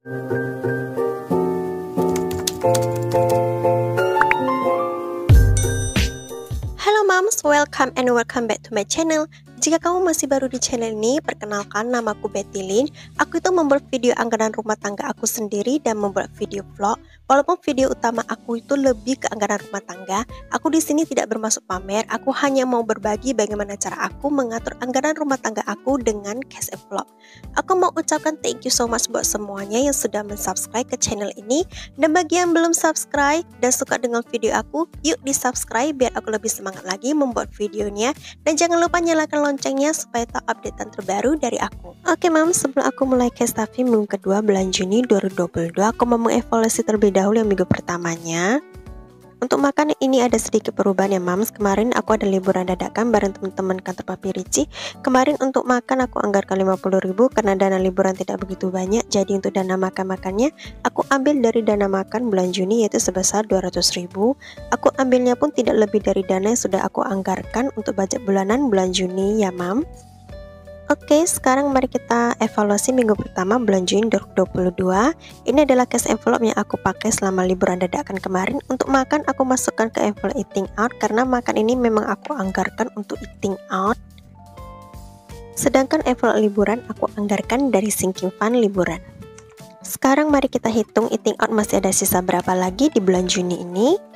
Halo moms, welcome and welcome back to my channel. Jika kamu masih baru di channel ini, perkenalkan, namaku Betty Lin. Aku itu membuat video anggaran rumah tangga aku sendiri dan membuat video vlog. Walaupun video utama aku itu lebih ke anggaran rumah tangga, aku di sini tidak bermaksud pamer. Aku hanya mau berbagi bagaimana cara aku mengatur anggaran rumah tangga aku dengan cash and vlog. Aku mau ucapkan thank you so much buat semuanya yang sudah mensubscribe ke channel ini. Dan bagi yang belum subscribe dan suka dengan video aku, yuk di subscribe biar aku lebih semangat lagi membuat videonya. Dan jangan lupa nyalakan loncengnya supaya tahu updatean terbaru dari aku. Oke mam, sebelum aku mulai cash tapi minggu kedua bulan Juni 2022, aku mau mengevaluasi terlebih dahulu yang minggu pertamanya. Untuk makan ini ada sedikit perubahan ya mams. Kemarin aku ada liburan dadakan bareng teman-teman kantor Papi Ricci. Kemarin untuk makan aku anggarkan 50.000 karena dana liburan tidak begitu banyak. Jadi untuk dana makan-makannya aku ambil dari dana makan bulan Juni yaitu sebesar 200.000. Aku ambilnya pun tidak lebih dari dana yang sudah aku anggarkan untuk budget bulanan bulan Juni ya mam. Oke, sekarang mari kita evaluasi minggu pertama bulan Juni 2022. Ini adalah cash envelope yang aku pakai selama liburan dadakan kemarin. Untuk makan aku masukkan ke envelope eating out karena makan ini memang aku anggarkan untuk eating out. Sedangkan envelope liburan aku anggarkan dari sinking fund liburan. Sekarang mari kita hitung eating out masih ada sisa berapa lagi di bulan Juni ini.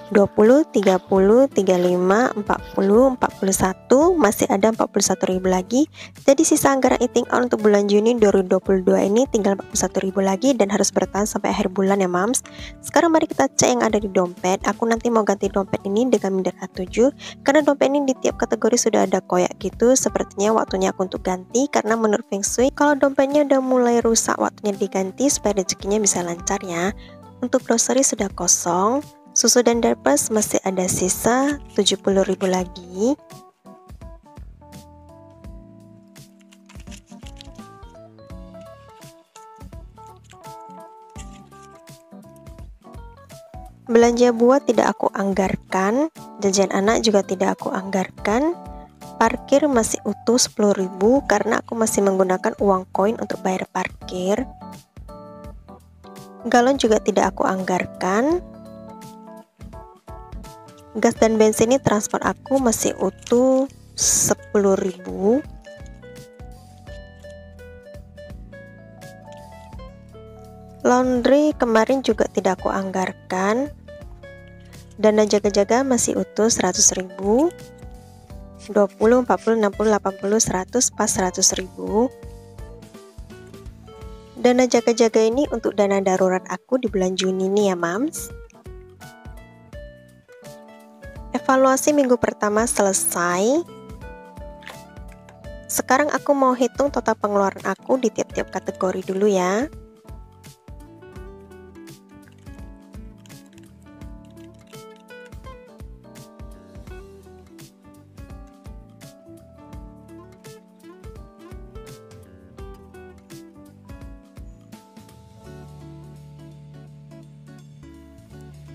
20, 30, 35, 40, 41, masih ada 41.000 lagi. Jadi sisa anggaran eating out untuk bulan Juni 2022 ini tinggal 41.000 lagi dan harus bertahan sampai akhir bulan ya mams. Sekarang mari kita cek yang ada di dompet. Aku nanti mau ganti dompet ini dengan minder A7 karena dompet ini di tiap kategori sudah ada koyak gitu. Sepertinya waktunya aku untuk ganti karena menurut Feng Shui kalau dompetnya udah mulai rusak waktunya diganti supaya rezekinya bisa lancar ya. Untuk grocery sudah kosong. Susu dan diapers masih ada sisa 70.000 lagi. Belanja buah tidak aku anggarkan, jajan anak juga tidak aku anggarkan. Parkir masih utuh 10.000 karena aku masih menggunakan uang koin untuk bayar parkir. Galon juga tidak aku anggarkan. Gas dan bensin ini transport aku masih utuh 10.000. Laundry kemarin juga tidak aku anggarkan. Dana jaga-jaga masih utuh 100.000. 20, 40, 60, 80, 100 pas 100.000. Dana jaga-jaga ini untuk dana darurat aku di bulan Juni nih ya mams. Evaluasi minggu pertama selesai. Sekarang aku mau hitung total pengeluaran aku di tiap-tiap kategori dulu ya.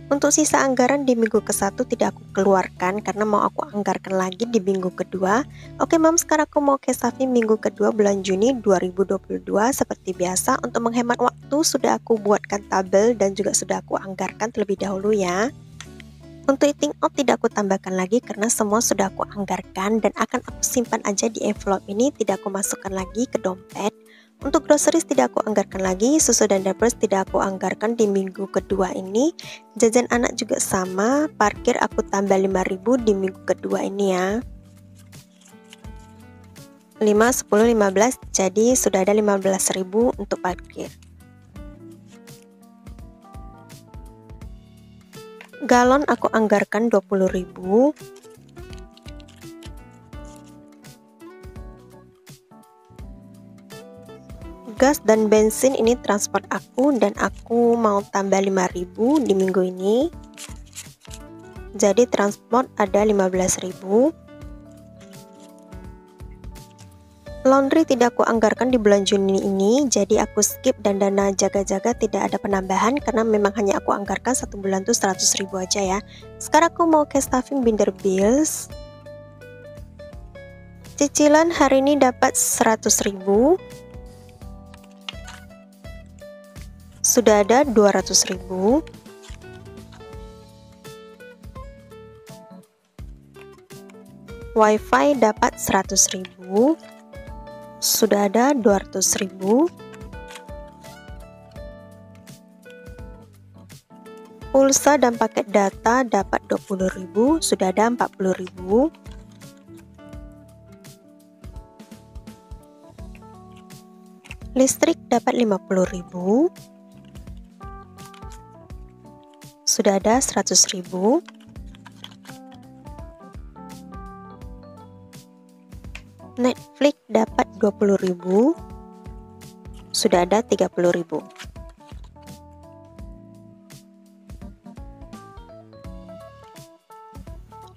Untuk sisa anggaran di minggu ke-1 tidak aku keluarkan karena mau aku anggarkan lagi di minggu kedua. Oke mam, sekarang aku mau cash saving minggu kedua bulan Juni 2022. Seperti biasa untuk menghemat waktu sudah aku buatkan tabel dan juga sudah aku anggarkan terlebih dahulu ya. Untuk eating out tidak aku tambahkan lagi karena semua sudah aku anggarkan dan akan aku simpan aja di envelope ini, tidak aku masukkan lagi ke dompet. Untuk groceries tidak aku anggarkan lagi, susu dan diapers tidak aku anggarkan di minggu kedua ini. Jajan anak juga sama, parkir aku tambah 5.000 di minggu kedua ini ya. 5, 10, 15, jadi sudah ada 15.000 untuk parkir. Galon aku anggarkan 20.000. Gas dan bensin ini transport aku dan aku mau tambah 5.000 di minggu ini. Jadi transport ada 15.000. Laundry tidak aku anggarkan di bulan Juni ini, jadi aku skip dan dana jaga-jaga tidak ada penambahan karena memang hanya aku anggarkan satu bulan tuh 100.000 aja ya. Sekarang aku mau cash saving binder bills. Cicilan hari ini dapat 100.000. sudah ada 200.000. Wifi dapat 100.000, sudah ada 200.000. Pulsa dan paket data dapat 20.000, sudah ada 40.000. Listrik dapat 50.000, sudah ada 100.000. Netflix dapat 20.000, sudah ada 30.000.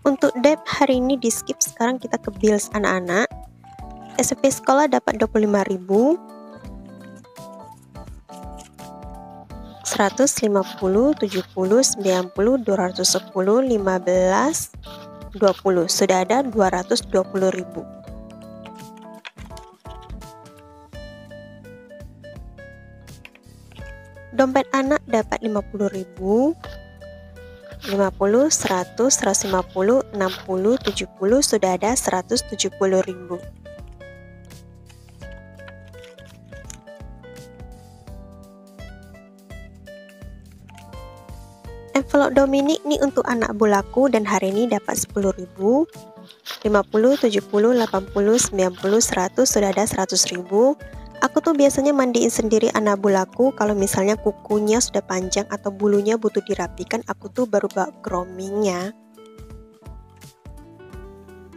Untuk debt hari ini di skip, sekarang kita ke bills anak-anak. SPP sekolah dapat 25.000, 150, 70, 90, 210, 15, 20, sudah ada 220.000. Dompet anak dapat 50.000, 50, 100, 150, 60, 70, sudah ada 170.000. Envelope Dominic nih untuk anak bulaku dan hari ini dapat 10.000, 50, 70, 80, 90, 100, sudah ada 100.000. Aku tuh biasanya mandiin sendiri anak bulaku kalau misalnya kukunya sudah panjang atau bulunya butuh dirapikan, aku tuh baru bawa groomingnya.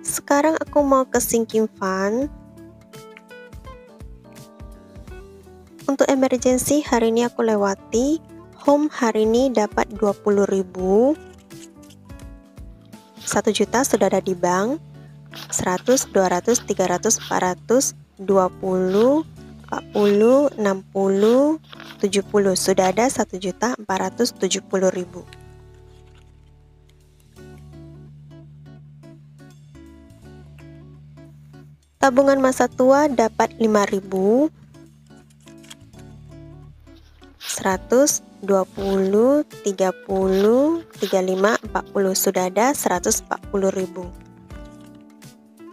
Sekarang aku mau ke sinking fund. Untuk emergency hari ini aku lewati. Home hari ini dapat 20.000, 1 juta sudah ada di bank, 100, 200, 300, 400, 20, 40, 60, 70, sudah ada 1.470.000. Tabungan masa tua dapat 5.000, 100, 20, 30, 35, 40, sudah ada 140.000.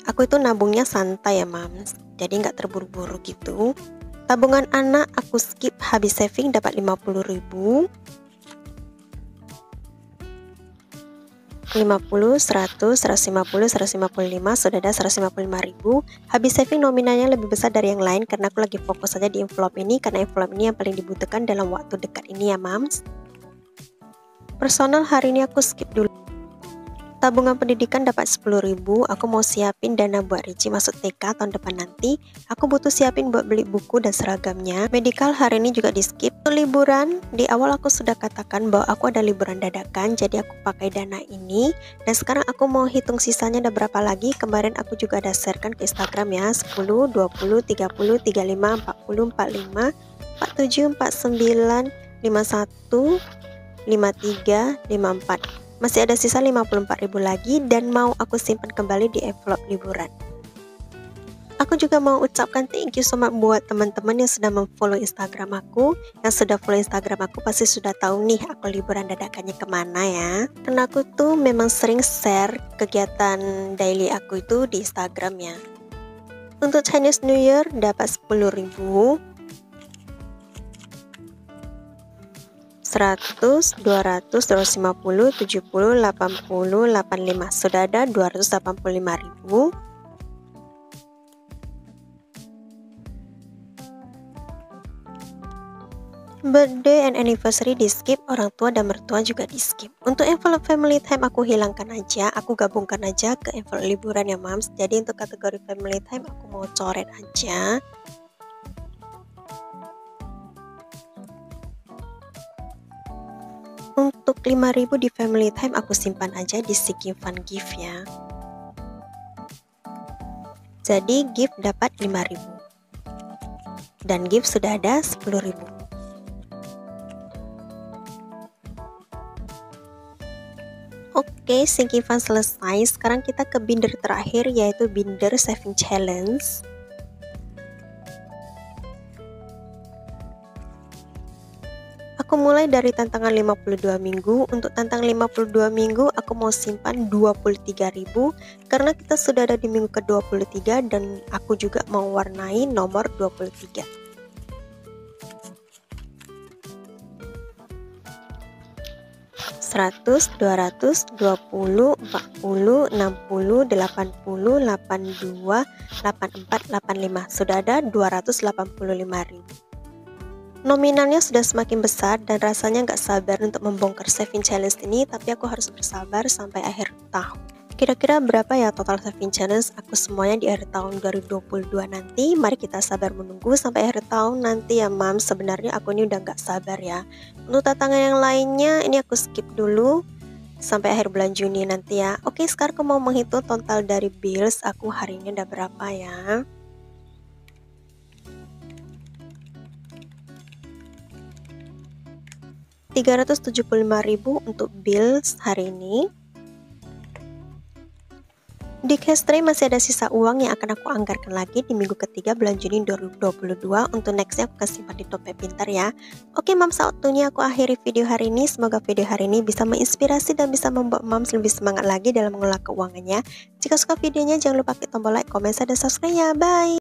Aku itu nabungnya santai ya mams, jadi nggak terburu-buru gitu. Tabungan anak aku skip, habis saving dapat 50.000, 50, 100, 150, 155, sudah ada 155.000. Habis saving nominalnya lebih besar dari yang lain karena aku lagi fokus saja di envelope ini, karena envelope ini yang paling dibutuhkan dalam waktu dekat ini ya mams. Personal hari ini aku skip dulu. Tabungan pendidikan dapat 10.000, aku mau siapin dana buat Ricci masuk TK tahun depan nanti. Aku butuh siapin buat beli buku dan seragamnya. Medical hari ini juga di skip. Untuk liburan, di awal aku sudah katakan bahwa aku ada liburan dadakan, jadi aku pakai dana ini. Dan sekarang aku mau hitung sisanya ada berapa lagi. Kemarin aku juga ada sharekan ke Instagram ya, 10, 20, 30, 35, 40, 45, 47, 49, 51, 53, 54. Masih ada sisa 54.000 lagi dan mau aku simpan kembali di envelope liburan. Aku juga mau ucapkan thank you so much buat teman-teman yang sudah memfollow Instagram aku. Yang sudah follow Instagram aku pasti sudah tahu nih aku liburan dadakannya kemana ya. Karena aku tuh memang sering share kegiatan daily aku itu di Instagram ya. Untuk Chinese New Year dapat 10.000, 100, 200, 250, 70, 80, 85, sudah ada 285.000. Birthday and anniversary di skip, orang tua dan mertua juga di skip. Untuk envelope family time aku hilangkan aja, aku gabungkan aja ke envelope liburan ya mams. Jadi untuk kategori family time aku mau coret aja. Untuk 5.000 di family time aku simpan aja di sinking fund gift ya. Jadi gift dapat 5.000 dan gift sudah ada 10.000. Oke, sinking fund selesai. Sekarang kita ke binder terakhir yaitu binder saving challenge. Aku mulai dari tantangan 52 minggu. Untuk tantangan 52 minggu aku mau simpan 23.000 karena kita sudah ada di minggu ke-23 dan aku juga mau warnai nomor 23. Seratus, 200, 20, 40, 60, 80, 82, 84, 85. Sudah ada 285.000. Nominalnya sudah semakin besar dan rasanya nggak sabar untuk membongkar saving challenge ini, tapi aku harus bersabar sampai akhir tahun. Kira-kira berapa ya total saving challenge aku semuanya di akhir tahun 2022 nanti? Mari kita sabar menunggu sampai akhir tahun nanti ya Mam. Sebenarnya aku ini udah nggak sabar ya. Untuk tantangan yang lainnya ini aku skip dulu sampai akhir bulan Juni nanti ya. Oke, sekarang aku mau menghitung total dari bills aku hari ini udah berapa ya. Rp375.000 untuk bills hari ini. Di cash tray masih ada sisa uang yang akan aku anggarkan lagi di minggu ketiga bulan Juni 2022. Untuk nextnya aku akan simpan di dompet pintar ya. Oke Mams, waktunya aku akhiri video hari ini. Semoga video hari ini bisa menginspirasi dan bisa membuat Mams lebih semangat lagi dalam mengelola keuangannya. Jika suka videonya jangan lupa klik tombol like, komen, dan subscribe ya. Bye!